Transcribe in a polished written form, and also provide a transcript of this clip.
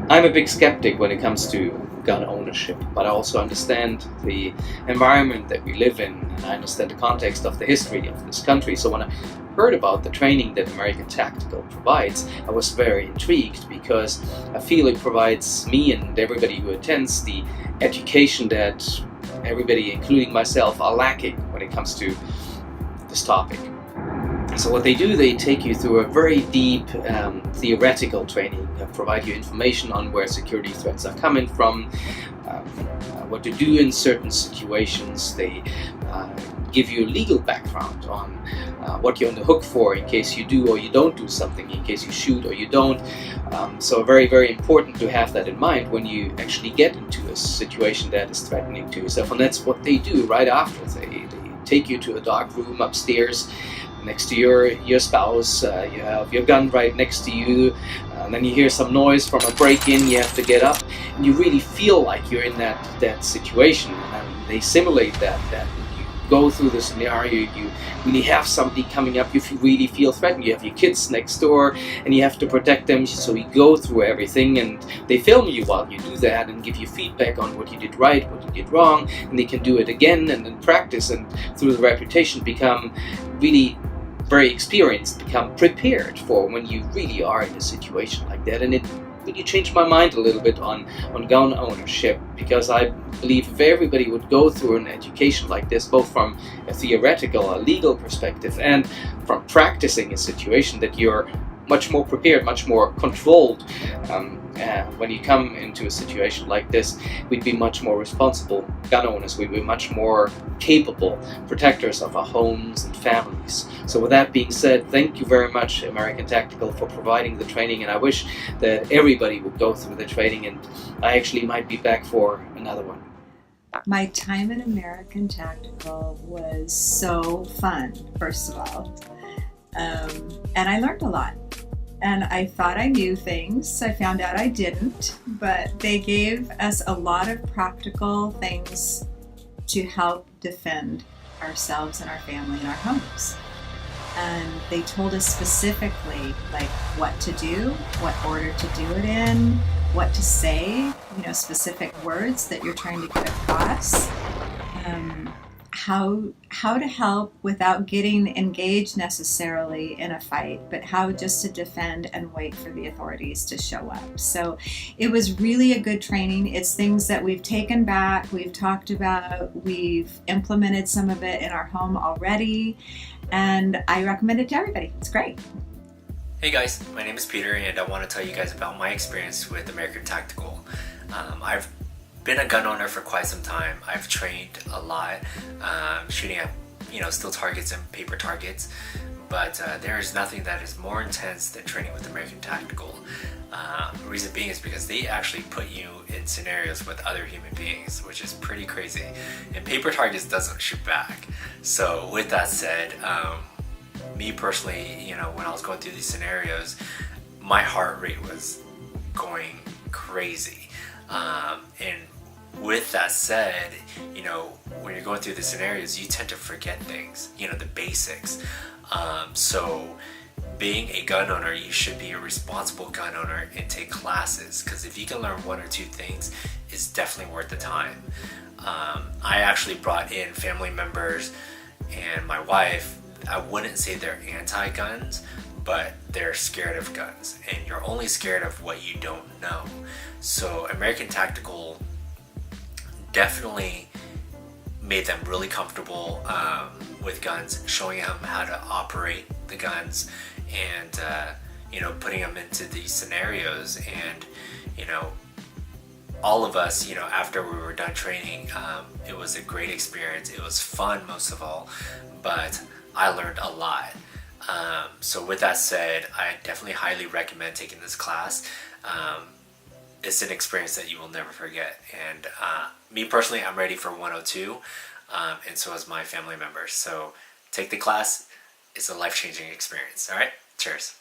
I'm a big skeptic when it comes to gun ownership, but I also understand the environment that we live in, and I understand the context of the history of this country. So when I heard about the training that American Tactical provides, I was very intrigued because I feel it provides me and everybody who attends the education that everybody, including myself, are lacking when it comes to this topic. So what they do, they take you through a very deep theoretical training, provide you information on where security threats are coming from, what to do in certain situations. They give you a legal background on what you're on the hook for in case you do or you don't do something, in case you shoot or you don't. So very, very important to have that in mind when you actually get into a situation that is threatening to yourself. And that's what they do right after. They take you to a dark room upstairs next to your spouse. You have your gun right next to you, and then you hear some noise from a break-in. You have to get up, and you really feel like you're in that situation. And they simulate that you go through the scenario. You really have somebody coming up. You really feel threatened. You have your kids next door, and you have to protect them. So you go through everything, and they film you while you do that and give you feedback on what you did right, what you did wrong, and they can do it again and then practice, and through the repetition become really very experienced, become prepared for when you really are in a situation like that. And it really changed my mind a little bit on gun ownership, because I believe if everybody would go through an education like this, both from a theoretical, a legal perspective, and from practicing a situation, that you're much more prepared, much more controlled. When you come into a situation like this, we'd be much more responsible gun owners. We'd be much more capable protectors of our homes and families. So with that being said, thank you very much, American Tactical, for providing the training, and I wish that everybody would go through the training, and I actually might be back for another one. My time in American Tactical was so fun, first of all. And I learned a lot. And I thought I knew things. I found out I didn't, but they gave us a lot of practical things to help defend ourselves and our family and our homes. And they told us specifically like what to do, what order to do it in, what to say, specific words that you're trying to get across. How to help without getting engaged necessarily in a fight, but how just to defend and wait for the authorities to show up. So it was really a good training. It's things that we've taken back, we've talked about, we've implemented some of it in our home already, and I recommend it to everybody. It's great. Hey guys, my name is Peter, and I want to tell you guys about my experience with American Tactical. I've been a gun owner for quite some time. I've trained a lot, shooting at still targets and paper targets, but there is nothing that is more intense than training with American Tactical. The reason being is because they actually put you in scenarios with other human beings, which is pretty crazy. And paper targets doesn't shoot back. So with that said, me personally, when I was going through these scenarios, my heart rate was going crazy. And with that said, when you're going through the scenarios, you tend to forget things, the basics. So being a gun owner, you should be a responsible gun owner and take classes, because if you can learn one or two things, it's definitely worth the time. I actually brought in family members and my wife. I wouldn't say they're anti-guns, but they're scared of guns, and you're only scared of what you don't know. So American Tactical definitely made them really comfortable with guns, showing them how to operate the guns, and putting them into these scenarios. And all of us, after we were done training, it was a great experience. It was fun, most of all, but I learned a lot. So with that said, I definitely highly recommend taking this class. It's an experience that you will never forget. And me personally, I'm ready for 102, and so is my family members. So take the class. It's a life-changing experience. All right, cheers.